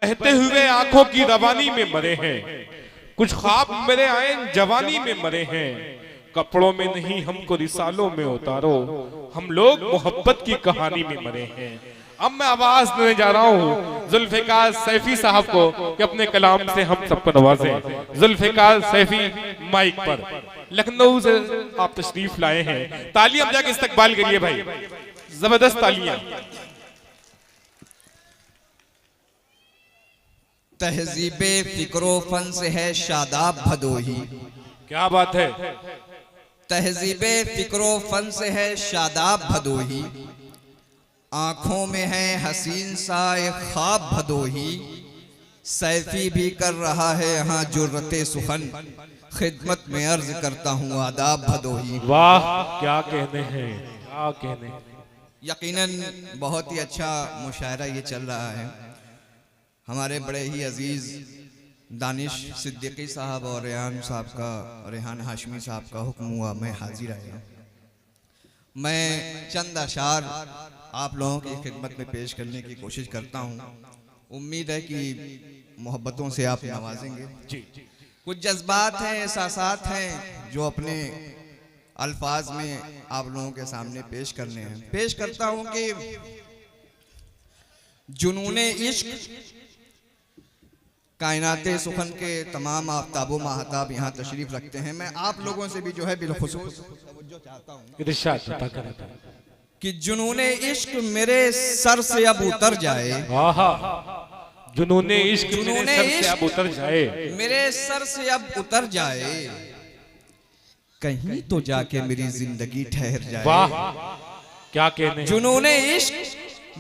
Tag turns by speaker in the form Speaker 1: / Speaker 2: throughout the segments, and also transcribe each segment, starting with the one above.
Speaker 1: बहते हुए आंखों की रवानी में मरे हैं, कुछ ख्वाब मेरे आए जवानी में मरे हैं। कपड़ों में नहीं हमको रिसालों में उतारो, हम लोग मोहब्बत की कहानी में मरे हैं। अब मैं आवाज देने जा रहा हूँ जुल्फिकार सैफी साहब को कि अपने कलाम से हम सबको नवाजें। जुल्फिकार सैफी माइक पर, लखनऊ से आप तशरीफ लाए हैं। तालियां जाके इस्तकबाल करिए भाई, जबरदस्त तालियां।
Speaker 2: तहजीबे फिक्रो फन से है शादाब भदोही।
Speaker 1: क्या बात है।
Speaker 2: तहजीबे फिक्रो फन से है शादाब भदोही, आंखों में है हसीन सा एक ख्वाब भदोही। सैफी भी कर रहा है यहाँ जुर्रते सुखन, खिदमत में अर्ज करता हूँ आदाब भदोही।
Speaker 1: वाह क्या कहने हैं, क्या कहने हैं।
Speaker 2: यकीनन बहुत ही अच्छा मुशायरा ये चल रहा है। हमारे बड़े ही अजीज दानिश सिद्दीकी साहब और रेहान साहब का, रेहान हाशमी साहब का हुक्म हुआ, मैं हाजिर आया। मैं चंद अशार आप लोगों की खिदमत में पेश करने की कोशिश करता हूँ। उम्मीद है कि मोहब्बतों से आप नवाजेंगे।
Speaker 1: जी।
Speaker 2: कुछ जज्बात हैं, एहसासात हैं जो अपने अल्फाज में आप लोगों के सामने पेश करने हैं। पेश करता हूँ कि जुनूने इश्क कायनाते सुखन के तमाम आफ्ताबो महताब यहाँ तशरीफ रखते हैं। मैं आप लोगों से भी जो है बिलखुसूस तवज्जो चाहता हूँ कि जुनूने इश्क मेरे सर से अब उतर जाए।
Speaker 1: जुनूने इश्क मेरे सर से अब उतर जाए,
Speaker 2: मेरे सर से अब उतर जाए, कहीं तो जाके मेरी जिंदगी ठहर जाए।
Speaker 1: वाह क्या कहने।
Speaker 2: जुनूने इश्क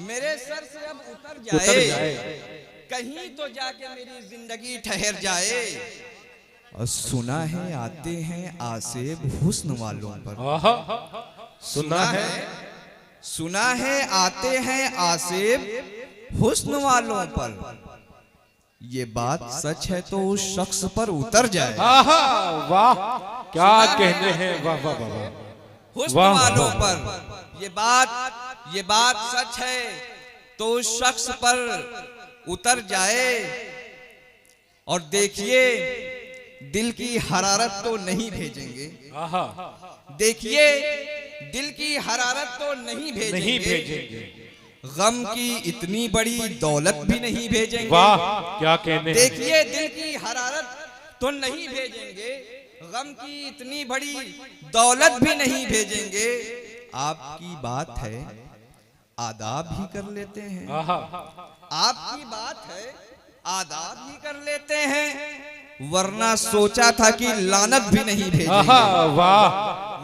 Speaker 2: मेरे सर से अब उतर जाए, कहीं तो जाके मेरी जिंदगी ठहर जाए। और सुना है आते हैं आसेब हुस्न वालों पर। सुना है आते हैं आसेब हुस्न वालों पर, ये बात सच है तो उस शख्स पर उतर जाए।
Speaker 1: वाह क्या कहने हैं। वाह वाह वाह।
Speaker 2: हुस्न वालों पर ये बात सच है तो उस शख्स पर उतर जाए। और देखिए दिल की हरारत तो नहीं भेजेंगे, देखिए दिल की हरारत तो नहीं भेजेंगे, गम की इतनी बड़ी दौलत भी नहीं भेजेंगे।
Speaker 1: वाह क्या कहने।
Speaker 2: देखिए दिल की हरारत तो नहीं भेजेंगे, गम की इतनी बड़ी दौलत भी नहीं भेजेंगे। आपकी बात है आदाब ही कर लेते हैं, आपकी बात है आदाब ही कर लेते हैं, वरना सोचा था कि लानत भी नहीं भेजेंगे।
Speaker 1: वाह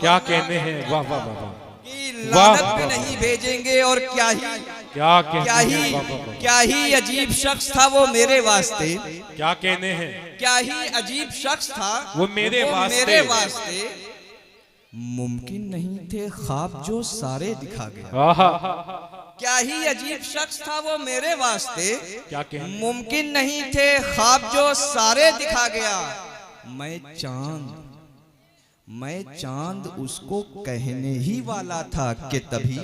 Speaker 1: क्या कहने हैं। वाह वाह वाह।
Speaker 2: कि लानत भी नहीं भेजेंगे। और क्या ही अजीब शख्स था वो मेरे वास्ते।
Speaker 1: क्या कहने हैं।
Speaker 2: क्या ही अजीब शख्स था
Speaker 1: वो मेरे वास्ते।
Speaker 2: मुमकिन नहीं थे ख्वाब जो सारे दिखा गया। क्या ही अजीब शख्स था वो मेरे वास्ते।
Speaker 1: क्या कहने।
Speaker 2: मुमकिन नहीं थे ख्वाब जो सारे दिखा गया। मैं चांद उसको कहने ही वाला था कि तभी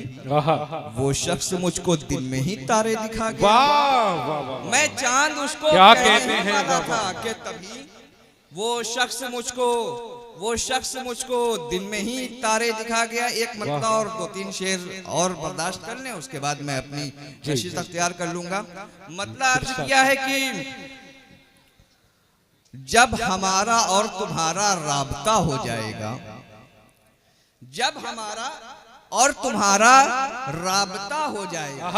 Speaker 2: वो शख्स मुझको दिन में ही तारे दिखा गया।
Speaker 1: वाह वाह वाह।
Speaker 2: मैं चांद उसको
Speaker 1: क्या
Speaker 2: कहने
Speaker 1: कहते
Speaker 2: ही
Speaker 1: हैं।
Speaker 2: वाला था कि तभी वो शख्स मुझको दिन में ही तारे दिखा गया। एक मतलब और दो तीन शेर और बर्दाश्त कर लें, उसके बाद मैं अपनी नशीद अख्तियार कर लूंगा। मतलब अर्ज किया है कि जब हमारा और तुम्हारा राबता हो जाएगा, जब हमारा और तुम्हारा राबता हो जाएगा,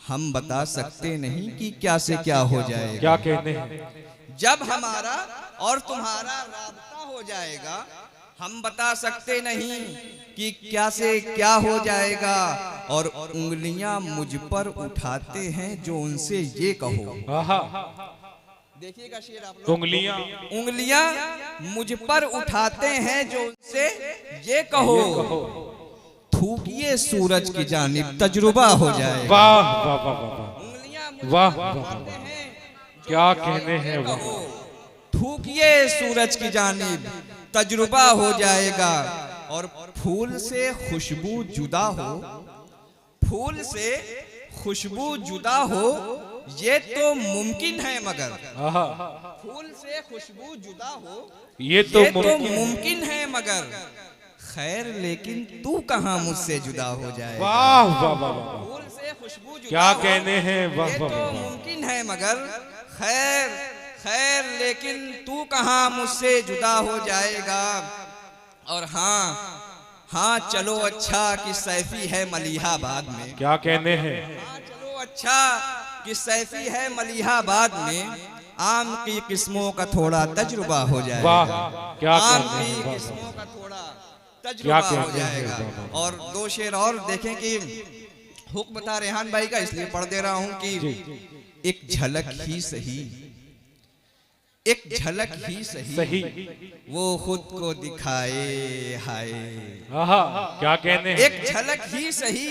Speaker 2: हम बता सकते नहीं कि क्या से क्या हो जाएगा।
Speaker 1: क्या कहने हैं।
Speaker 2: जब हमारा और तुम्हारा राबता हो जाएगा, हम बता सकते नहीं कि क्या से क्या हो जाएगा। और उंगलियां मुझ पर उठाते हैं जो उनसे ये कहो। देखिएगा शेर आप लोग। उंगलियां मुझ पर उठाते हैं जो उनसे ये कहो, थूकिए सूरज की जानिब तजुर्बा हो जाए।
Speaker 1: वाह वाह वाह वाह।
Speaker 2: उंगलियां
Speaker 1: वाह वाह क्या कहने हैं। वो
Speaker 2: थूकिए सूरज की जानिब तजुर्बा हो जाएगा। और फूल से खुशबू जुदा हो, फूल से खुशबू जुदा हो, ये तो मुमकिन है मगर
Speaker 1: आहा,
Speaker 2: फूल से खुशबू जुदा हो
Speaker 1: ये तो
Speaker 2: ये तो
Speaker 1: मुमकिन।
Speaker 2: मुमकिन है मगर खैर लेकिन तू कहाँ मुझसे जुदा हो जाएगा।
Speaker 1: वाह वाह वाह वाह,
Speaker 2: फूल से खुशबू जुदा
Speaker 1: क्या
Speaker 2: हो,
Speaker 1: कहने हैं, वाह
Speaker 2: ये
Speaker 1: वाह
Speaker 2: तो
Speaker 1: वाह।
Speaker 2: मुमकिन है मगर खैर खैर लेकिन तू कहाँ मुझसे जुदा हो जाएगा। और हाँ चलो अच्छा कि सैफी है मलिहाबाद में।
Speaker 1: क्या कहने हैं,
Speaker 2: हाँ चलो अच्छा कि सैफी है मलिहाबाद में। आम की किस्मों का थोड़ा तजुर्बा हो जाएगा।
Speaker 1: वाह क्या
Speaker 2: आम
Speaker 1: कहने
Speaker 2: की
Speaker 1: हैं, वाह,
Speaker 2: किस्मों का थोड़ा
Speaker 1: क्या
Speaker 2: तजुर्बा हो
Speaker 1: कहते हैं,
Speaker 2: जाएगा।
Speaker 1: वाह, वाह।
Speaker 2: और दो शेर और देखें कि हुक्म बता रेहान भाई का, इसलिए पढ़ दे रहा हूं कि एक झलक ही सही, एक झलक ही सही,
Speaker 1: सही,
Speaker 2: वो खुद को दिखाए हाय।
Speaker 1: आहा, क्या कहने हैं,
Speaker 2: एक झलक ही सही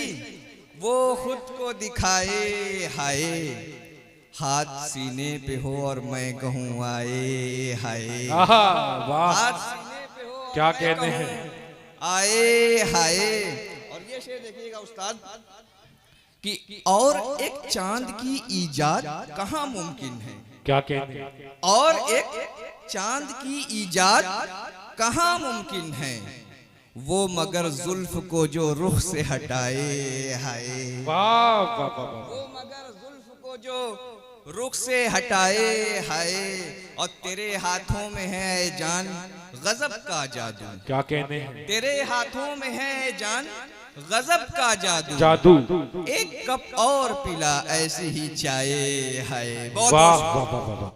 Speaker 2: वो खुद को दिखाए हाय। हाथ सीने पे हो और मैं कहूँ आए हाय।
Speaker 1: आहा, वाह
Speaker 2: हाथ सीने पे हो और
Speaker 1: क्या
Speaker 2: मैं
Speaker 1: कहने
Speaker 2: कहूँ
Speaker 1: हैं,
Speaker 2: आए हाय। और ये शेर देखिएगा उस्ताद कि और एक चांद की ईजाद कहाँ मुमकिन है।
Speaker 1: क्या कहने हैं,
Speaker 2: और एक चांद की ईजाद कहाँ मुमकिन है, वो मगर जुल्फ को जो रुख से हटाए हाय।
Speaker 1: वाह वाह वाह वाह,
Speaker 2: वो मगर जुल्फ को जो रुख से हटाए हाय। और तेरे हाथों में है जान गजब का जादू।
Speaker 1: क्या कहने हैं,
Speaker 2: तेरे हाथों में है जान गजब का जादू।
Speaker 1: जादू,
Speaker 2: एक कप और पिला ऐसी ही चाय हाय।
Speaker 1: वाह वाह वाह वाह।